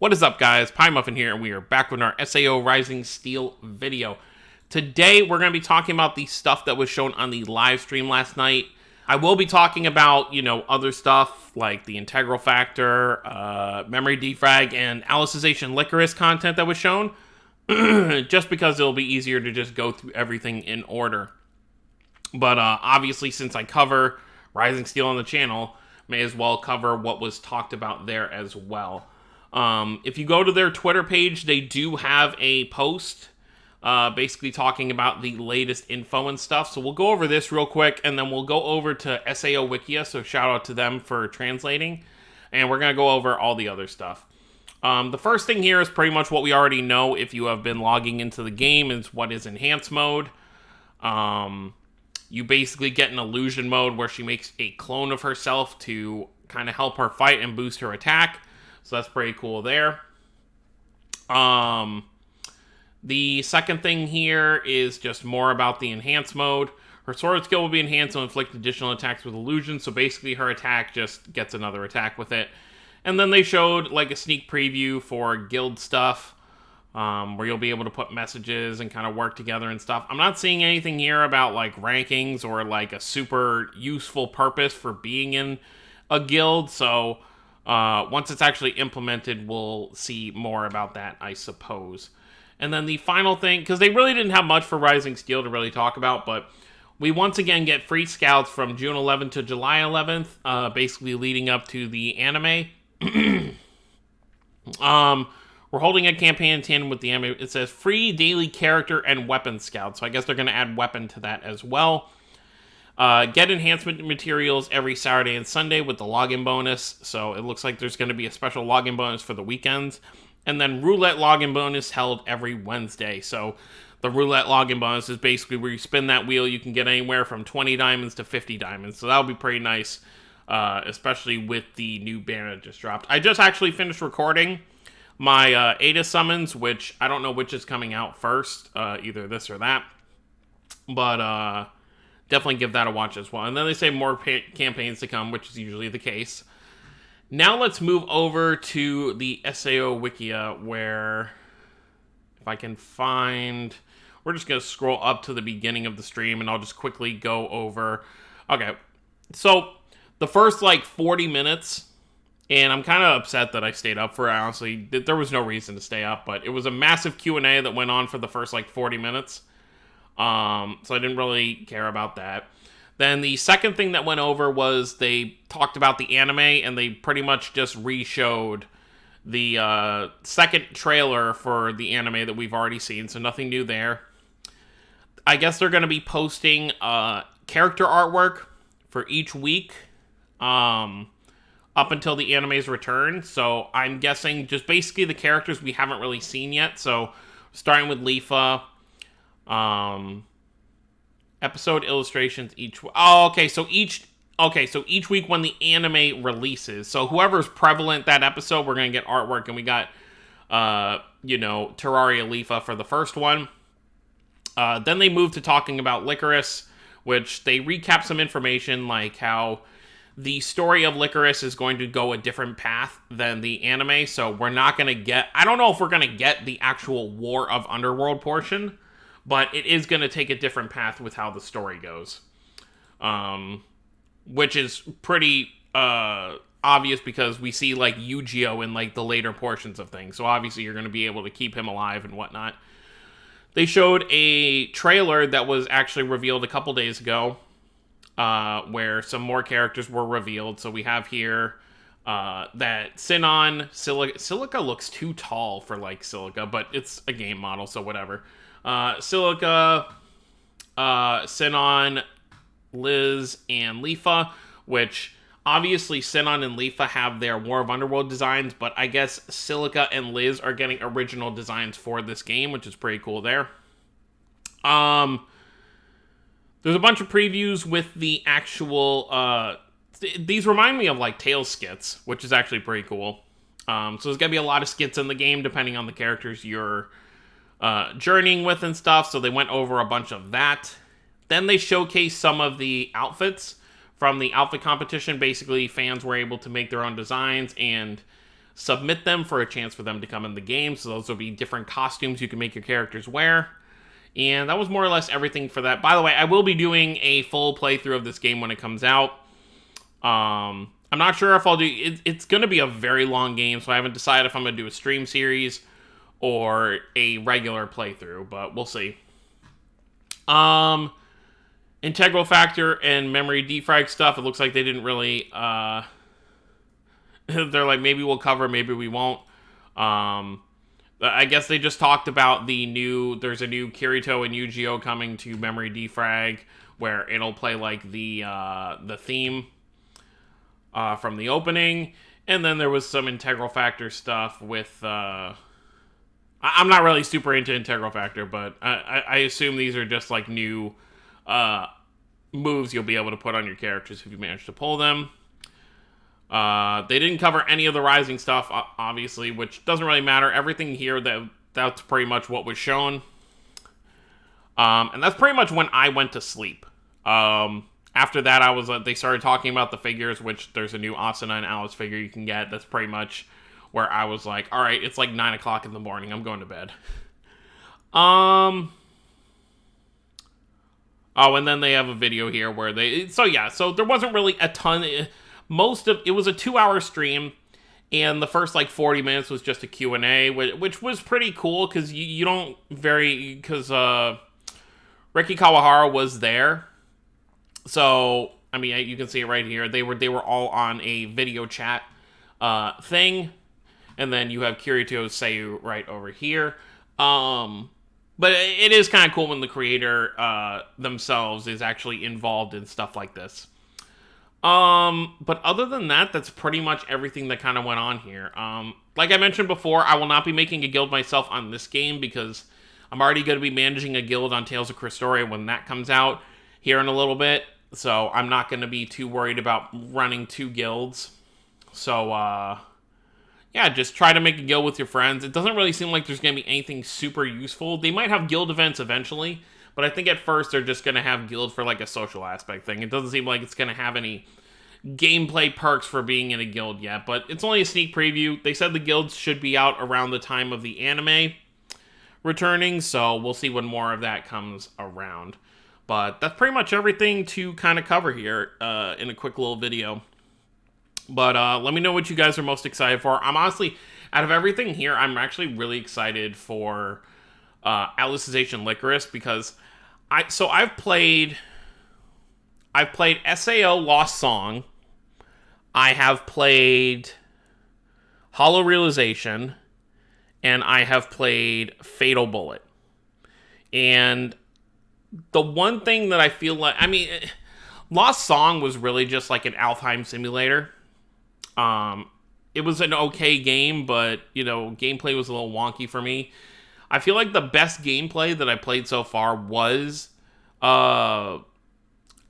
What is up, guys? Pie Muffin here, and we are back with our SAO Rising Steel video. Today, we're going to be talking about the stuff that was shown on the live stream last night. I will be talking about, other stuff like the integral factor, memory defrag, and alicization Lycoris content that was shown, just because it'll be easier to just go through everything in order. But obviously, since I cover Rising Steel on the channel, may as well cover what was talked about there as well. If you go to their Twitter page, they do have a post basically talking about the latest info and stuff. So we'll go over this real quick, and then we'll go over to SAO Wikia, so shout out to them for translating. And we're going to go over all the other stuff. The first thing here is pretty much what we already know if you have been logging into the game, is what is Enhanced Mode. You basically get an illusion mode where she makes a clone of herself to kind of help her fight and boost her attack. So that's pretty cool there. The second thing here is just more about the enhanced mode. Her sword skill will be enhanced to inflict additional attacks with illusion. So basically her attack just gets another attack with it. And then they showed like a sneak preview for guild stuff, where you'll be able to put messages and kind of work together and stuff. I'm not seeing anything here about like rankings or like a super useful purpose for being in a guild. So once it's actually implemented, we'll see more about that, I suppose. And then the final thing, because they really didn't have much for Rising Steel to really talk about, but we once again get free scouts from June 11th to July 11th, basically leading up to the anime. We're holding a campaign in tandem with the anime. It says free daily character and weapon scouts, so I guess they're going to add weapon to that as well. Get enhancement materials every Saturday and Sunday with the login bonus. So it looks like there's going to be a special login bonus for the weekends. And then roulette login bonus held every Wednesday. So the roulette login bonus is basically where you spin that wheel. You can get anywhere from 20 diamonds to 50 diamonds. So that'll be pretty nice, especially with the new banner that just dropped. I just actually finished recording my Ada summons, which I don't know which is coming out first, either this or that. But definitely give that a watch as well. And then they say more campaigns to come, which is usually the case. Now let's move over to the SAO Wikia, where, if I can find, we're just going to scroll up to the beginning of the stream, and I'll just quickly go over. Okay, so the first, 40 minutes, and I'm kind of upset that I stayed up for it, honestly. There was no reason to stay up, but it was a massive Q&A that went on for the first, 40 minutes. So I didn't really care about that. Then the second thing that went over was they talked about the anime, and they pretty much just re-showed the second trailer for the anime that we've already seen, so nothing new there. I guess they're going to be posting character artwork for each week up until the anime's return. So I'm guessing just basically the characters we haven't really seen yet. So starting with Lifa. Episode illustrations each. So each week when the anime releases, so whoever's prevalent that episode, we're gonna get artwork, and we got, Terraria Lifa for the first one. Then they moved to talking about Lycoris, which they recap some information like how the story of Lycoris is going to go a different path than the anime. So we're not gonna get. I don't know if we're gonna get the actual War of Underworld portion, but it is going to take a different path with how the story goes. Which is pretty obvious because we see, Yu-Gi-Oh! In, the later portions of things. So obviously you're going to be able to keep him alive and whatnot. They showed a trailer that was actually revealed a couple days ago, where some more characters were revealed. So we have here that Sinon, Silica looks too tall for, Silica, but it's a game model, so whatever. Silica, Sinon, Liz, and Lifa, which obviously Sinon and Lifa have their War of Underworld designs, but I guess Silica and Liz are getting original designs for this game, which is pretty cool there. There's a bunch of previews with the actual, these remind me of Tales skits, which is actually pretty cool. So there's gonna be a lot of skits in the game depending on the characters you're journeying with and stuff, so they went over a bunch of that. Then they showcased some of the outfits from the outfit competition. Basically, fans were able to make their own designs, and submit them for a chance for them to come in the game. So those will be different costumes you can make your characters wear. And that was more or less everything for that. By the way, I will be doing a full playthrough of this game when it comes out. I'm not sure if I'll do... It's going to be a very long game, so I haven't decided if I'm going to do a stream series or a regular playthrough, but we'll see. Integral factor and memory defrag stuff, it looks like they didn't really... they're like, maybe we'll cover, maybe we won't. I guess they just talked about there's a new Kirito and Yu-Gi-Oh coming to memory defrag, where it'll play like the theme from the opening. And then there was some integral factor stuff with... I'm not really super into integral factor, but I assume these are just like new moves you'll be able to put on your characters if you manage to pull them. They didn't cover any of the rising stuff, obviously, which doesn't really matter. Everything here, that's pretty much what was shown. And that's pretty much when I went to sleep. After that, they started talking about the figures, which there's a new Asuna and Alice figure you can get. That's pretty much where I was like, all right, it's like 9 o'clock in the morning. I'm going to bed. Oh, and then they have a video here where so there wasn't really a ton. It was a 2-hour stream, and the first like 40 minutes was just a Q&A, which was pretty cool because because Riki Kawahara was there. So I mean, you can see it right here. They were all on a video chat thing, and then you have Kirito SAO right over here. But it is kind of cool when the creator themselves is actually involved in stuff like this. But other than that, that's pretty much everything that kind of went on here. Like I mentioned before, I will not be making a guild myself on this game because I'm already going to be managing a guild on Tales of Cristoria when that comes out here in a little bit. So I'm not going to be too worried about running 2 guilds. So, yeah, just try to make a guild with your friends. It doesn't really seem like there's going to be anything super useful. They might have guild events eventually, but I think at first they're just going to have guild for like a social aspect thing. It doesn't seem like it's going to have any gameplay perks for being in a guild yet, but it's only a sneak preview. They said the guilds should be out around the time of the anime returning, so we'll see when more of that comes around. But that's pretty much everything to kind of cover here in a quick little video. But let me know what you guys are most excited for. I'm honestly, out of everything here, I'm actually really excited for Alicization Lycoris because I've played SAO Lost Song. I have played Hollow Realization, and I have played Fatal Bullet. And the one thing that I feel like, I mean, Lost Song was really just like an Alfheim simulator. It was an okay game, but, gameplay was a little wonky for me. I feel like the best gameplay that I played so far was Hollow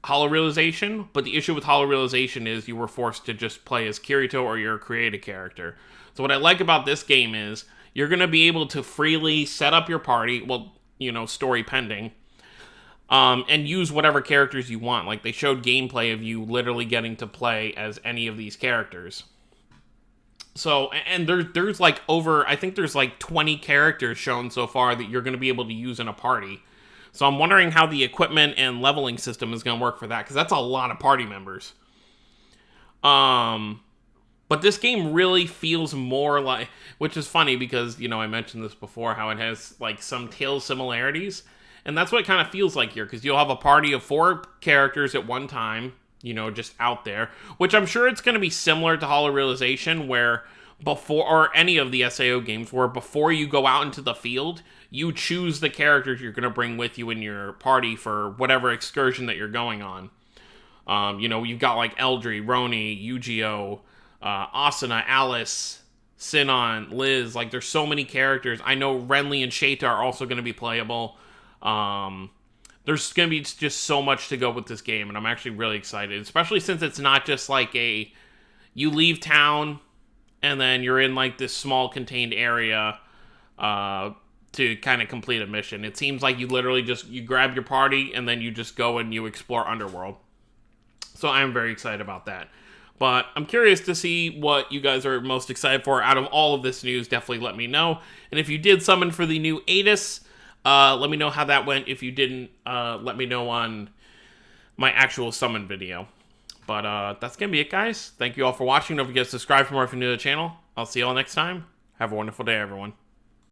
Realization, but the issue with Hollow Realization is you were forced to just play as Kirito or you're a creative character. So what I like about this game is you're going to be able to freely set up your party, story pending, and use whatever characters you want. Like, they showed gameplay of you literally getting to play as any of these characters. So, and there's like I think there's like 20 characters shown so far that you're going to be able to use in a party. So I'm wondering how the equipment and leveling system is going to work for that, because that's a lot of party members. But this game really feels more like, which is funny because, I mentioned this before, how it has like some Tales similarities. And that's what it kind of feels like here, because you'll have a party of 4 characters at one time, just out there, which I'm sure it's going to be similar to Hollow Realization, where or any of the SAO games, where before you go out into the field, you choose the characters you're going to bring with you in your party for whatever excursion that you're going on. You've got like Eldri, Roni, Yu-Gi-Oh, Asuna, Alice, Sinon, Liz. Like, there's so many characters. I know Renly and Sheta are also going to be playable. There's going to be just so much to go with this game, and I'm actually really excited, especially since it's not just like you leave town and then you're in like this small contained area to kind of complete a mission. It seems like you literally you grab your party and then you just go and you explore Underworld. So I'm very excited about that. But I'm curious to see what you guys are most excited for out of all of this news. Definitely let me know. And if you did summon for the new Atis, let me know how that went. If you didn't, let me know on my actual summon video. But that's going to be it, guys. Thank you all for watching. Don't forget to subscribe for more if you're new to the channel. I'll see you all next time. Have a wonderful day, everyone.